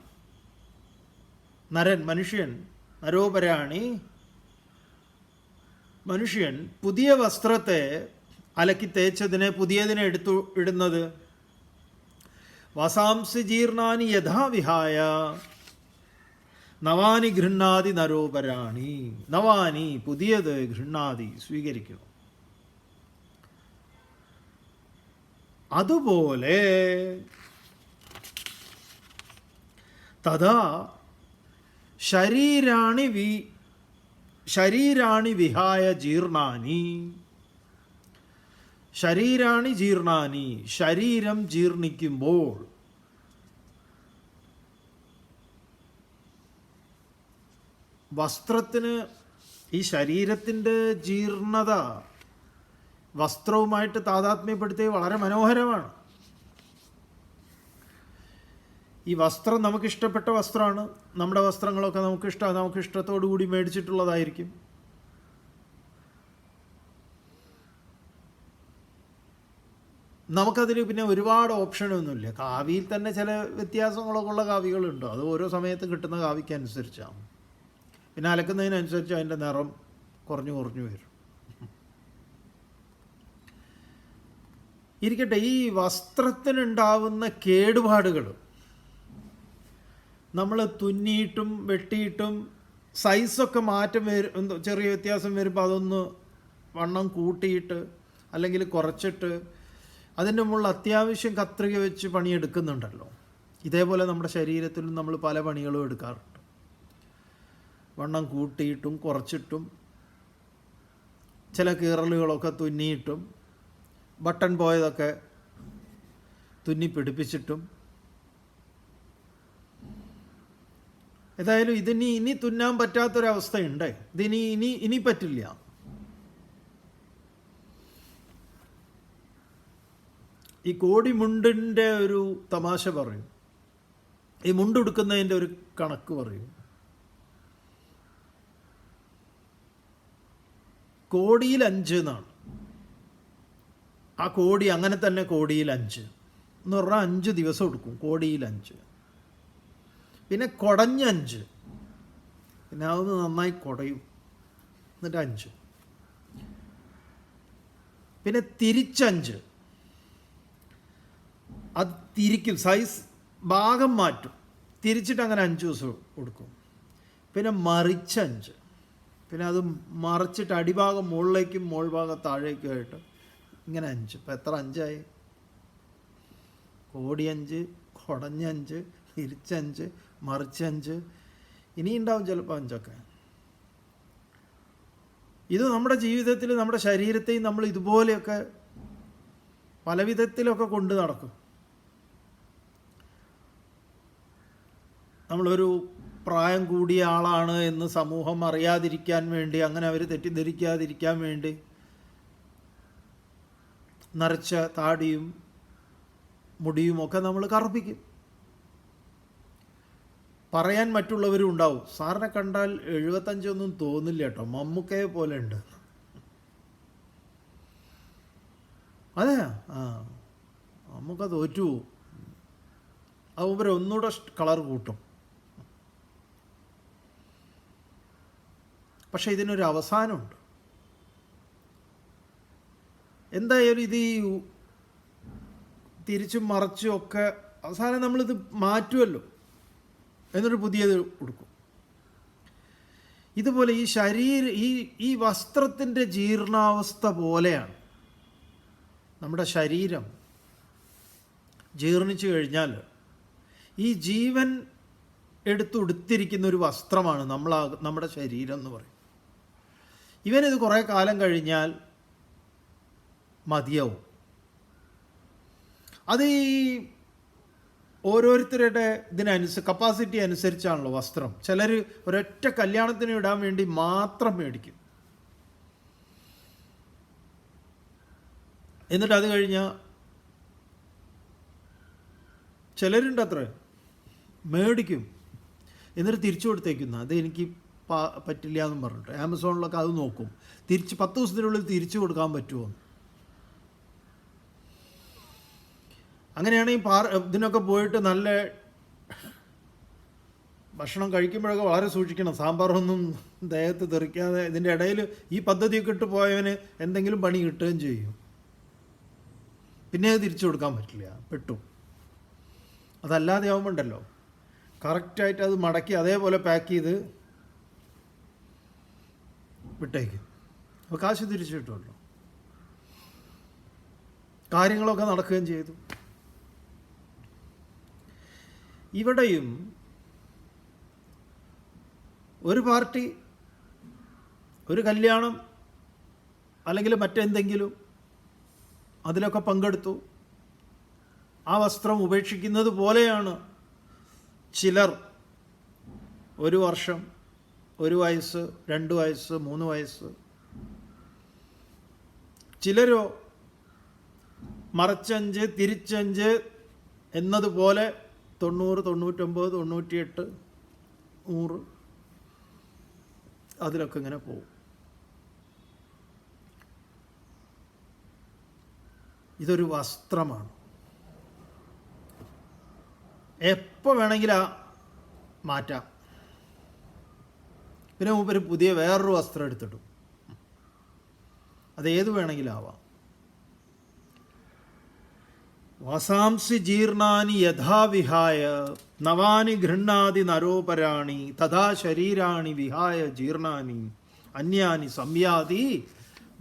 നരൻ മനുഷ്യൻ, നരോപരാണി മനുഷ്യൻ പുതിയ വസ്ത്രത്തെ അലക്കി തേച്ചതിനെ പുതിയതിനെ എടുത്തു ഇടുന്നത്. വാസാംസി ജീർണാനി യഥാ വിഹായ നവാനി ഗൃണ്ണാതി നരോപരാണി, നവാനി പുതിയത് ഗൃണ്ണാതി സ്വീകരിക്കുന്നു. അതുപോലെ തഥാ ശരീരാണി വിഹായ ജീർണാനി, ശരീരാണി ജീർണാനി, ശരീരം ജീർണിക്കുമ്പോൾ വസ്ത്രത്തിന്, ഈ ശരീരത്തിൻ്റെ ജീർണത വസ്ത്രവുമായിട്ട് താതാത്മ്യപ്പെടുത്തി വളരെ മനോഹരമാണ്. ഈ വസ്ത്രം നമുക്കിഷ്ടപ്പെട്ട വസ്ത്രമാണ്, നമ്മുടെ വസ്ത്രങ്ങളൊക്കെ നമുക്ക് ഇഷ്ടത്തോടു കൂടി മേടിച്ചിട്ടുള്ളതായിരിക്കും. നമുക്കതിൽ പിന്നെ ഒരുപാട് ഓപ്ഷനൊന്നുമില്ല. കാവിയിൽ തന്നെ ചില വ്യത്യാസങ്ങളൊക്കെ ഉള്ള കാവികളുണ്ട്, അത് ഓരോ സമയത്ത് കിട്ടുന്ന കാവിക്കനുസരിച്ചാണ്. പിന്നെ അലക്കുന്നതിനനുസരിച്ച് അതിൻ്റെ നിറം കുറഞ്ഞു വരും. ഇരിക്കട്ടെ, ഈ വസ്ത്രത്തിനുണ്ടാവുന്ന കേടുപാടുകൾ നമ്മൾ തുന്നിയിട്ടും വെട്ടിയിട്ടും സൈസൊക്കെ മാറ്റം വരും, ചെറിയ വ്യത്യാസം വരുമ്പോൾ അതൊന്ന് വണ്ണം കൂട്ടിയിട്ട് അല്ലെങ്കിൽ കുറച്ചിട്ട് അതിൻ്റെ മുകളിൽ അത്യാവശ്യം കത്രിക വെച്ച് പണിയെടുക്കുന്നുണ്ടല്ലോ. ഇതേപോലെ നമ്മുടെ ശരീരത്തിലും നമ്മൾ പല പണികളും എടുക്കാറുണ്ട്. വണ്ണം കൂട്ടിയിട്ടും കുറച്ചിട്ടും ചില കീറലുകളൊക്കെ തുന്നിയിട്ടും ബട്ടൺ പോയതൊക്കെ തുന്നി പിടിപ്പിച്ചിട്ടും. ഏതായാലും ഇനി തുന്നാൻ പറ്റാത്തൊരവസ്ഥയുണ്ട്, ഇനി പറ്റില്ല. ഈ കോടിമുണ്ടിൻ്റെ ഒരു തമാശ പറയും, ഈ മുണ്ടെടുക്കുന്നതിൻ്റെ ഒരു കണക്ക് പറയും. കോടിയിൽ 5 എന്നാണ്. ആ കോടി അങ്ങനെ തന്നെ കോടിയിൽ 5 എന്ന് പറഞ്ഞാൽ 5 ദിവസം എടുക്കും. കോടിയിൽ 5. പിന്നെ കുടഞ്ഞ 5, പിന്നെ അതൊന്ന് നന്നായി കുടയും, എന്നിട്ട് 5. പിന്നെ തിരിച്ച 5, അത് തിരിക്കും, സൈസ് ഭാഗം മാറ്റും, തിരിച്ചിട്ട് അങ്ങനെ 5 ദിവസം കൊടുക്കും. പിന്നെ മറിച്ച 5, പിന്നെ അത് മറിച്ചിട്ട് അടിഭാഗം മുകളിലേക്കും മോൾ ഭാഗം താഴേക്കും ആയിട്ട് ഇങ്ങനെ 5. ഇപ്പം എത്ര 5ആയി? കോടി 5, കുടഞ്ഞ 5, തിരിച്ച 5, മറിച്ച 5, ഇനിയുണ്ടാവും ചിലപ്പോൾ 5ഒക്കെ. ഇത് നമ്മുടെ ജീവിതത്തിൽ നമ്മുടെ ശരീരത്തെയും നമ്മൾ ഇതുപോലെയൊക്കെ പല വിധത്തിലൊക്കെ കൊണ്ട് നടക്കും. നമ്മളൊരു പ്രായം കൂടിയ ആളാണ് എന്ന് സമൂഹം അറിയാതിരിക്കാൻ വേണ്ടി, അങ്ങനെ അവർ തെറ്റിദ്ധരിക്കാതിരിക്കാൻ വേണ്ടി നരച്ച താടിയും മുടിയുമൊക്കെ നമ്മൾ കറുപ്പിക്കും. പറയാൻ മറ്റുള്ളവരും ഉണ്ടാവും, സാറിനെ കണ്ടാൽ 75 തോന്നില്ല കേട്ടോ, മമ്മൂക്കയെ പോലെ ഉണ്ട്. അതെ, മമ്മൂക്ക തോറ്റു, അതുപോലെ ഒന്നുകൂടെ കളർ കൂട്ടും. പക്ഷെ ഇതിനൊരു അവസാനമുണ്ട്. എന്തായാലും ഇത് ഈ തിരിച്ചും മറച്ചും ഒക്കെ അവസാനം നമ്മളിത് മാറ്റുമല്ലോ, എന്നിട്ട് പുതിയത് കൊടുക്കും. ഇതുപോലെ ഈ ഈ വസ്ത്രത്തിൻ്റെ ജീർണാവസ്ഥ പോലെയാണ് നമ്മുടെ ശരീരം. ജീർണിച്ചു കഴിഞ്ഞാൽ ഈ ജീവൻ എടുത്തുടുത്തിരിക്കുന്ന ഒരു വസ്ത്രമാണ് നമ്മുടെ ശരീരം എന്ന് പറയും. ഇവനിത് കുറേ കാലം കഴിഞ്ഞാൽ മതിയാവും. അത് ഈ ഓരോരുത്തരുടെ കപ്പാസിറ്റി അനുസരിച്ചാണല്ലോ വസ്ത്രം. ചിലർ ഒരൊറ്റ കല്യാണത്തിന് ഇടാൻ വേണ്ടി മാത്രം മേടിക്കും. എന്നിട്ട് അത് കഴിഞ്ഞാൽ ചിലരുണ്ട് അത്ര മേടിക്കും, എന്നിട്ട് തിരിച്ചു കൊടുത്തേക്കുന്നു. അത് എനിക്ക് പറ്റില്ല എന്നും പറഞ്ഞിട്ട് ആമസോണിലൊക്കെ അത് നോക്കും, 10 ദിവസത്തിനുള്ളിൽ തിരിച്ചു കൊടുക്കാൻ പറ്റുമോ. അങ്ങനെയാണെങ്കിൽ ഇതിനൊക്കെ പോയിട്ട് നല്ല ഭക്ഷണം കഴിക്കുമ്പോഴൊക്കെ വളരെ സൂക്ഷിക്കണം, സാമ്പാറൊന്നും ദേഹത്ത് തെറിക്കാതെ. ഇതിൻ്റെ ഇടയിൽ ഈ പദ്ധതിയൊക്കെ ഇട്ട് പോയവന് എന്തെങ്കിലും പണി കിട്ടുകയും ചെയ്യും. പിന്നെ അത് തിരിച്ചു കൊടുക്കാൻ പറ്റില്ല, പെട്ടു. അതല്ലാതെ ആവുമ്പോണ്ടല്ലോ കറക്റ്റായിട്ട് അത് മടക്കി അതേപോലെ പാക്ക് ചെയ്ത് വിട്ടേക്കും. അപ്പോൾ കാശ് തിരിച്ചു കിട്ടുമല്ലോ, കാര്യങ്ങളൊക്കെ നടക്കുകയും ചെയ്തു. ഇവിടെയും ഒരു പാർട്ടി, ഒരു കല്യാണം അല്ലെങ്കിൽ മറ്റെന്തെങ്കിലും അതിലൊക്കെ പങ്കെടുത്തു, ആ വസ്ത്രം ഉപേക്ഷിക്കുന്നത് പോലെയാണ് ചിലർ 1 വർഷം, 1 വയസ്സ്, 2 വയസ്സ്, 3 വയസ്സ്. ചിലരോ മറച്ചഞ്ച് തിരിച്ചഞ്ച് എന്നതുപോലെ 90, 99, 98, 100 അതിലൊക്കെ ഇങ്ങനെ പോകും. ഇതൊരു വസ്ത്രമാണ്. എപ്പോൾ വേണമെങ്കിലും മാറ്റാം. പിന്നെ മൂപ്പര് പുതിയ വേറൊരു വസ്ത്രം എടുത്തിടും. അതേത് വേണമെങ്കിലും ആവാം. വാസാംസി ജീർണാനി യഥാ വിഹായ നവാനി ഗൃഹ്ണാതി നരോപരാണി തഥാ ശരീരാണി വിഹായ ജീർണാനി അന്യാനി സംയാതി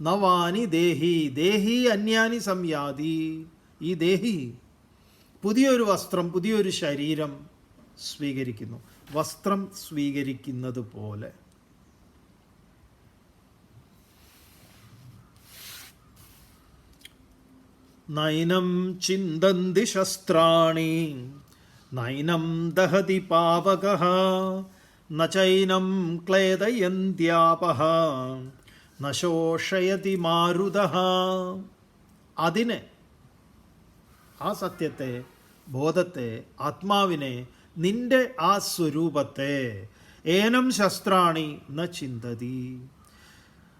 നവാനി ദേഹി ദേഹി അന്യാനി സംയാതി. ഈ ദേഹി പുതിയൊരു വസ്ത്രം, പുതിയൊരു ശരീരം സ്വീകരിക്കുന്നു. വസ്ത്രം സ്വീകരിക്കുന്നത് പോലെ. നൈനം ചിന്തന്തി ശസ്ത്രാണി നൈനം ദഹതി പാവകഃ നചൈനം ക്ലേദയന്ത്യാപഃ നശോഷയതി മാരുതഃ. അതിനെ, ആ സത്യത്തെ, ബോധത്തെ, ആത്മാവിനെ, നിന്റെ ആ സ്വരൂപത്തെ ഏനം ശസ്ത്രാണി ന ചിന്തതി,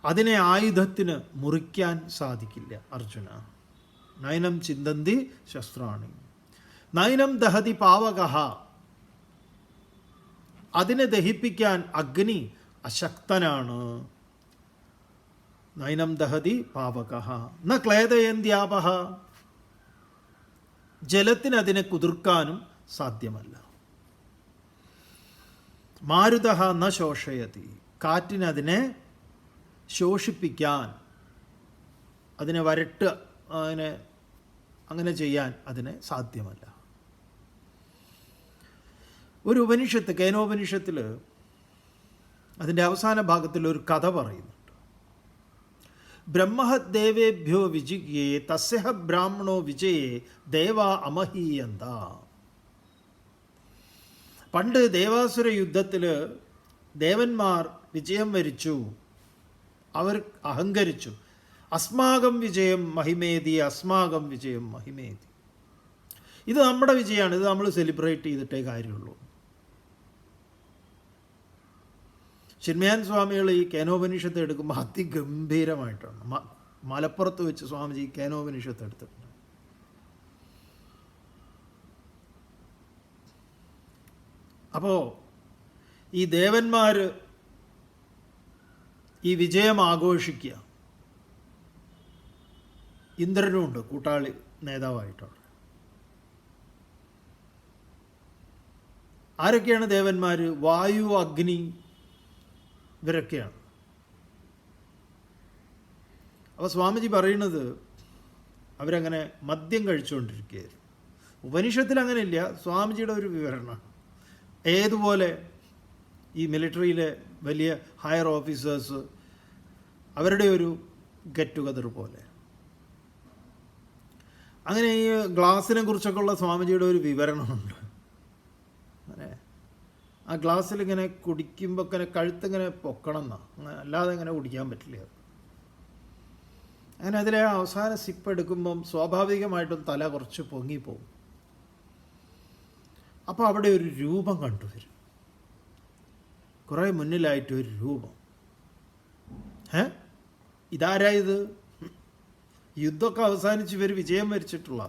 അതിനെ ആയുധത്തിന് മുറിക്കാൻ സാധിക്കില്ല അർജുന. നൈനം ചിന്തന്തി ശസ്ത്രാണി നൈനം ദഹതി പാവകഃ, അതിനെ ദഹിപ്പിക്കാൻ അഗ്നി അശക്തനാണ്. നൈനം ദഹതി പാവകഃ ന ക്ലേദയന്ത്യാപഃ, ജലത്തിന് അതിനെ കുതിർക്കാനും സാധ്യമല്ല. മാരുതഃ ന ശോഷയതി, കാറ്റിനതിനെ ശോഷിപ്പിക്കാൻ, അതിനെ വരട്ടുക, അങ്ങനെ ചെയ്യാൻ അതിന് സാധ്യമല്ല. ഒരു ഉപനിഷത്ത്, കേനോപനിഷത്തിൽ അതിൻ്റെ അവസാന ഭാഗത്തിൽ ഒരു കഥ പറയുന്നുണ്ട്. ബ്രഹ്മദേവേഭ്യോ വിജിഗ്യേ തസ്യഹ ബ്രാഹ്മണോ വിജയേ ദേവാ അമഹീയന്ത. പണ്ട് ദേവാസുര യുദ്ധത്തിൽ ദേവന്മാർ വിജയം വരിച്ചു, അവർ അഹങ്കരിച്ചു. അസ്മാകം വിജയം മഹിമേതി, അസ്മാകം വിജയം മഹിമേതി. ഇത് നമ്മുടെ വിജയമാണ്, ഇത് നമ്മൾ സെലിബ്രേറ്റ് ചെയ്തിട്ടേ കാര്യമുള്ളൂ. ചിന്മയാൻ സ്വാമികൾ ഈ കേനോപനിഷത്ത് എടുക്കുമ്പോൾ അതിഗംഭീരമായിട്ടാണ് മലപ്പുറത്ത് വെച്ച് സ്വാമിജി കേനോപനിഷത്ത് എടുത്തിട്ടുണ്ട്. അപ്പോൾ ഈ ദേവന്മാർ ഈ വിജയം ആഘോഷിക്കുക. ഇന്ദ്രനുമുണ്ട് കൂട്ടാളി നേതാവായിട്ടവിടെ. ആരൊക്കെയാണ് ദേവന്മാർ? വായു, അഗ്നി, ഇവരൊക്കെയാണ്. അപ്പോൾ സ്വാമിജി പറയുന്നത് അവരങ്ങനെ മദ്യം കഴിച്ചുകൊണ്ടിരിക്കുകയായിരുന്നു. ഉപനിഷത്തിൽ അങ്ങനെയില്ല, സ്വാമിജിയുടെ ഒരു വിവരണമാണ്. ഏതുപോലെ ഈ മിലിറ്ററിയിലെ വലിയ ഹയർ ഓഫീസേഴ്സ് അവരുടെ ഒരു ഗെറ്റ് ടുഗദർ പോലെ. അങ്ങനെ ഈ ഗ്ലാസിനെ കുറിച്ചൊക്കെ ഉള്ള സ്വാമിജിയുടെ ഒരു വിവരണമുണ്ട്. അങ്ങനെ ആ ഗ്ലാസ്സിലിങ്ങനെ കുടിക്കുമ്പോൾ ഇങ്ങനെ കഴുത്തിങ്ങനെ പൊക്കണം എന്നാ, അങ്ങനെ അല്ലാതെ ഇങ്ങനെ കുടിക്കാൻ പറ്റില്ല. അങ്ങനെ അതിലെ അവസാന സിപ്പ് എടുക്കുമ്പം സ്വാഭാവികമായിട്ടും തല കുറച്ച് പൊങ്ങിപ്പോവും. അപ്പോൾ അവിടെ ഒരു രൂപം കണ്ടുവരും, കുറേ മുന്നിലായിട്ട് ഒരു രൂപം. ഇതാരായത്? യുദ്ധമൊക്കെ അവസാനിച്ച് ഇവർ വിജയം വരിച്ചിട്ടുള്ള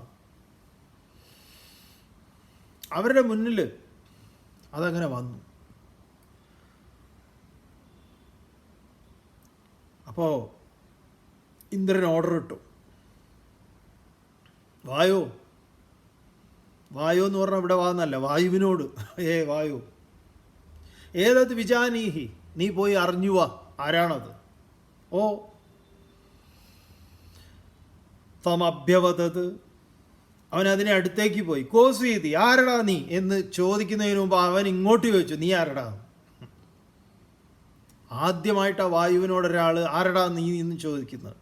അവരുടെ മുന്നിൽ അതങ്ങനെ വന്നു. അപ്പോൾ ഇന്ദ്രൻ ഓർഡർ ഇട്ടു, വായോ. വായു എന്ന് പറഞ്ഞാൽ ഇവിടെ വാന്നല്ല, വായുവിനോട്, വായു ഏതത് വിജാനീഹി, നീ പോയി അറിഞ്ഞുവാ ആരാണത്. ഓ തമഭ്യവതത്, അവൻ അതിനെ അടുത്തേക്ക് പോയി. കോസ്വീതി, ആരടാ നീ എന്ന് ചോദിക്കുന്നതിന് മുമ്പ് അവൻ ഇങ്ങോട്ട് ചോദിച്ചു, നീ ആരടാ. ആദ്യമായിട്ടാ വായുവിനോടൊരാൾ ആരടാ നീ എന്ന് ചോദിക്കുന്നത്.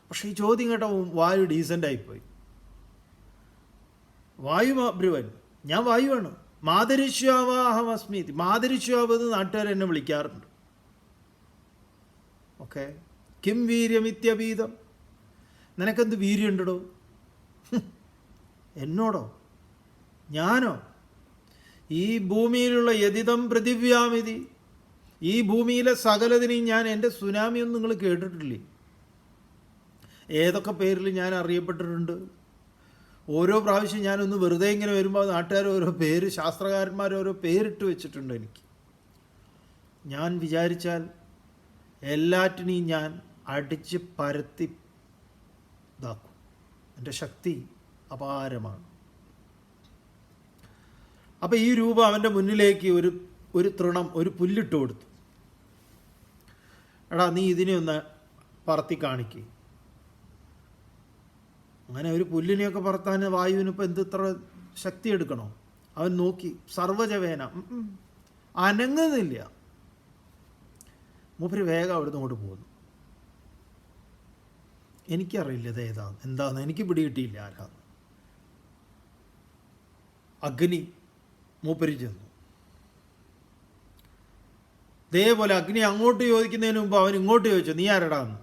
പക്ഷെ ഈ ചോദ്യം കേട്ട വായു ഡീസൻ്റായിപ്പോയി. വായു ബ്രുവൻ, ഞാൻ വായുവാണ്. മാതരിശ്വാവാഹമസ്മീതി, മാതരിശ്വാവ് എന്ന് നാട്ടുകാർ എന്നെ വിളിക്കാറുണ്ട്. ഓക്കെ. കിം വീര്യമിത്യഭീതം, നിനക്കെന്ത് വീര്യമുണ്ടോ? എന്നോടോ? ഞാനോ? ഈ ഭൂമിയിലുള്ള യതിതം പൃഥിവ്യാമിതി, ഈ ഭൂമിയിലെ സകലതിനെയും ഞാൻ, എൻ്റെ സുനാമിയൊന്നും നിങ്ങൾ കേട്ടിട്ടില്ലേ? ഏതൊക്കെ പേരിൽ ഞാൻ അറിയപ്പെട്ടിട്ടുണ്ട്. ഓരോ പ്രാവശ്യം ഞാനൊന്ന് വെറുതെ ഇങ്ങനെ വരുമ്പോൾ നാട്ടുകാർ ഓരോ പേര്, ശാസ്ത്രകാരന്മാർ ഓരോ പേരിട്ട് വെച്ചിട്ടുണ്ട് എനിക്ക്. ഞാൻ വിചാരിച്ചാൽ എല്ലാറ്റിനെയും ഞാൻ അടിച്ച് പരത്തി ഇതാക്കും. എൻ്റെ ശക്തി അപാരമാണ്. അപ്പം ഈ രൂപം അവൻ്റെ മുന്നിലേക്ക് ഒരു തൃണം, ഒരു പുല്ലിട്ട് കൊടുത്തു. എടാ നീ ഇതിനെ ഒന്ന് പറത്തി കാണിക്കുക. അങ്ങനെ ഒരു പുല്ലിനെയൊക്കെ പറത്താൻ വായുവിനിപ്പോൾ എന്ത് ഇത്ര ശക്തി എടുക്കണോ? അവൻ നോക്കി, സർവജവേന, അനങ്ങുന്നില്ല. മൂപ്പര് വേഗം അവിടുന്ന് അങ്ങോട്ട് പോകുന്നു. എനിക്കറിയില്ല ഇത് എന്താന്ന് എനിക്ക് പിടികിട്ടിയില്ല ആരാന്ന്. അഗ്നി മൂപ്പര് ചെന്നു. ഇതേപോലെ അഗ്നി അങ്ങോട്ട് ചോദിക്കുന്നതിന് മുമ്പ് അവൻ ഇങ്ങോട്ട് ചോദിച്ചു, നീ ആരടാന്ന്.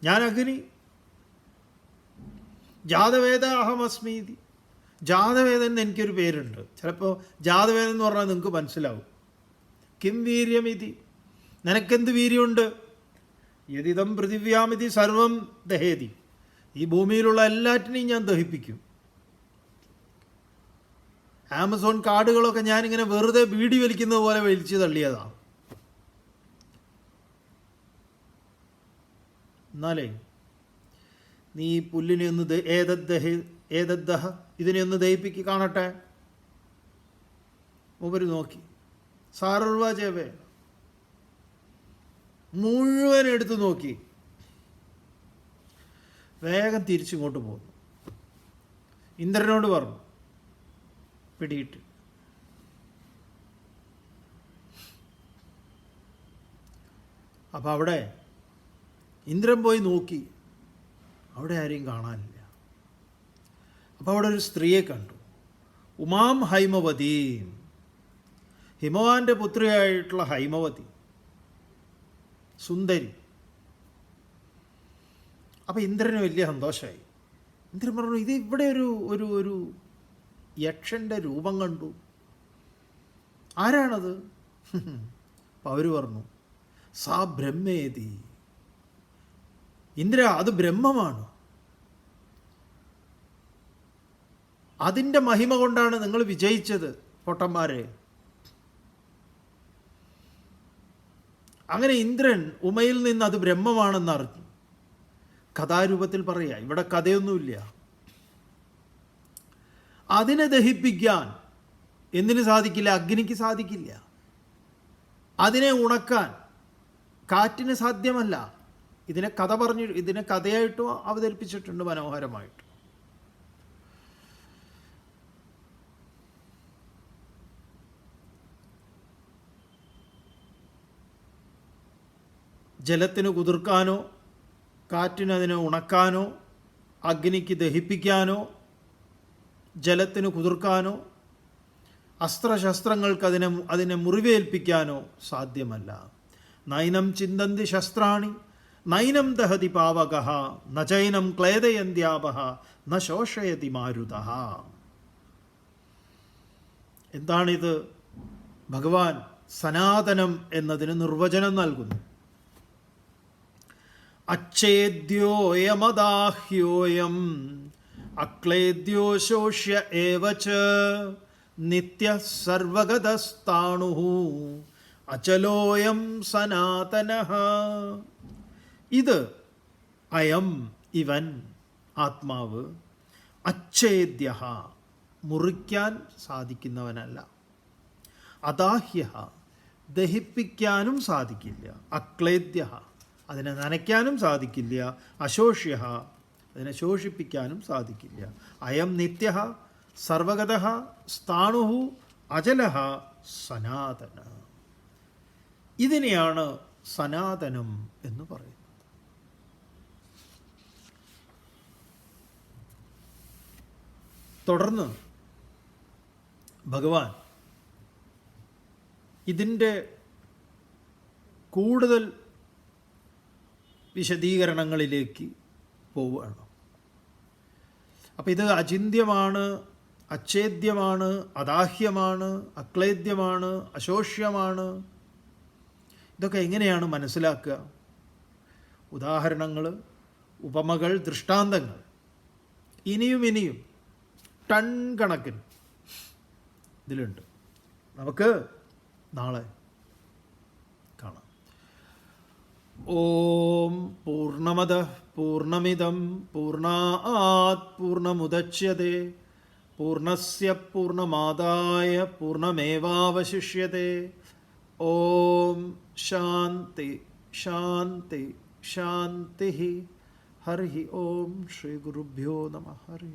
ഞാൻ അഗ്നി, ജാതവേദ അഹമസ്മീതി. ജാതവേദൻ എന്ന് എനിക്കൊരു പേരുണ്ട്. ചിലപ്പോൾ ജാതവേദൻ എന്ന് പറഞ്ഞാൽ നിങ്ങൾക്ക് മനസ്സിലാവും. കിം വീര്യമിതി, നിനക്കെന്ത് വീര്യമുണ്ട്? യതിതം പൃഥിവ്യാമിതി സർവം ദഹേതി, ഈ ഭൂമിയിലുള്ള എല്ലാറ്റിനെയും ഞാൻ ദഹിപ്പിക്കും. ആമസോൺ കാടുകളൊക്കെ ഞാനിങ്ങനെ വെറുതെ ബീഡി വലിക്കുന്നത് പോലെ വലിച്ചു തള്ളിയതാണ്. എന്നാലേ നീ ഈ പുല്ലിനെ ഒന്ന് ഏതദ്ദഹ, ഇതിനെ ഒന്ന് ദഹിപ്പിക്ക് കാണട്ടെ. മൂപ്പര് നോക്കി, സാർവജവേ, മുഴുവൻ എടുത്തു നോക്കി. വേഗം തിരിച്ചിങ്ങോട്ട് പോകുന്നു. ഇന്ദ്രനോട് പറഞ്ഞു, പിടിയിട്ട്. അപ്പം അവിടെ ഇന്ദ്രൻ പോയി നോക്കി, അവിടെ ആരെയും കാണാനില്ല. അപ്പോൾ അവിടെ ഒരു സ്ത്രീയെ കണ്ടു, ഉമാം ഹൈമവതീം, ഹിമവാന്റെ പുത്രിയായിട്ടുള്ള ഹൈമവതി, സുന്ദരി. അപ്പോൾ ഇന്ദ്രന് വലിയ സന്തോഷമായി. ഇന്ദ്രൻ പറഞ്ഞു, ഇത് ഇവിടെ ഒരു യക്ഷൻ്റെ രൂപം കണ്ടു, ആരാണത്? അപ്പം അവർ പറഞ്ഞു, സാ ബ്രഹ്മേതി. ഇന്ദ്ര, അത് ബ്രഹ്മമാണ്. അതിൻ്റെ മഹിമ കൊണ്ടാണ് നിങ്ങൾ വിജയിച്ചത് പൊട്ടന്മാരെ. അങ്ങനെ ഇന്ദ്രൻ ഉമയിൽ നിന്ന് അത് ബ്രഹ്മമാണെന്ന് അറിഞ്ഞു. കഥാരൂപത്തിൽ പറയുക, ഇവിടെ കഥയൊന്നുമില്ല. അതിനെ ദഹിപ്പിക്കാൻ എന്തിനു സാധിക്കില്ല? അഗ്നിക്ക് സാധിക്കില്ല. അതിനെ ഉണക്കാൻ കാറ്റിന് സാധ്യമല്ല. ഇതിനെ ഇതിനെ കഥയായിട്ടും അവതരിപ്പിച്ചിട്ടുണ്ട് മനോഹരമായിട്ട്. ജലത്തിന് കുതിർക്കാനോ, കാറ്റിനതിനെ ഉണക്കാനോ, അഗ്നിക്ക് ദഹിപ്പിക്കാനോ, ജലത്തിന് കുതിർക്കാനോ, അസ്ത്രശസ്ത്രങ്ങൾക്ക് അതിനെ മുറിവേൽപ്പിക്കാനോ സാധ്യമല്ല. നൈനം ചിന്തന്തി ശസ്ത്രാണി നൈനം ദഹതി പാവകഃ നചൈനം ക്ലേദയന്ത്യാപഃ ന ശോഷയതി മാരുതഃ. എന്താണിത്? ഭഗവാൻ സനാതനം എന്നതിന് നിർവചനം നൽകുന്നു. അച്ഛേദ്യോയമദാഹ്യോയം അക്ലേദ്യോ ശോഷ്യ ഏവച നിത്യ സർവഗതസ്ഥാണുഃ അചലോയം സനാതനഃ. ഇത് അയം ഇവൻ ആത്മാവ് അച്ഛേദ്യഃ മുറിക്കാൻ സാധിക്കുന്നവനല്ല, അദാഹ്യഃ ദഹിപ്പിക്കാനും സാധിക്കില്ല, അക്ലേദ്യഃ അതിനെ നനയ്ക്കാനും സാധിക്കില്ല, അശോഷ്യഃ അതിനെ ശോഷിപ്പിക്കാനും സാധിക്കില്ല. അയം നിത്യഃ സർവഗതഃ സ്ഥാണുഃ അചലഃ സനാതന. ഇതിനെയാണ് സനാതനം എന്ന് പറയുന്നത്. തുടർന്ന് ഭഗവാൻ ഇതിൻ്റെ കൂടുതൽ വിശദീകരണങ്ങളിലേക്ക് പോവുകയാണ്. അപ്പം ഇത് അചിന്ത്യമാണ്, അച്ഛേദ്യമാണ്, അദാഹ്യമാണ്, അക്ലേദ്യമാണ്, അശോഷ്യമാണ്. ഇതൊക്കെ എങ്ങനെയാണ് മനസ്സിലാക്കുക? ഉദാഹരണങ്ങൾ, ഉപമകൾ, ദൃഷ്ടാന്തങ്ങൾ ഇനിയും ടൺ കണക്കിന് ഇതിലുണ്ട്. നമുക്ക് നാളെ കാണാം. ഓം പൂർണ്ണമദഃ പൂർണ്ണമിദം പൂർണ്ണാത് പൂർണ്ണമുദച്യത്തെ പൂർണ്ണസ്യ പൂർണ്ണമാദായ പൂർണ്ണമേവാവശിഷ്യത്തെ. ഓം ശാന്തി ശാന്തി ശാന്തി. ഹരി ഓം. ശ്രീ ഗുരുഭ്യോ നമഃ. ഹരി.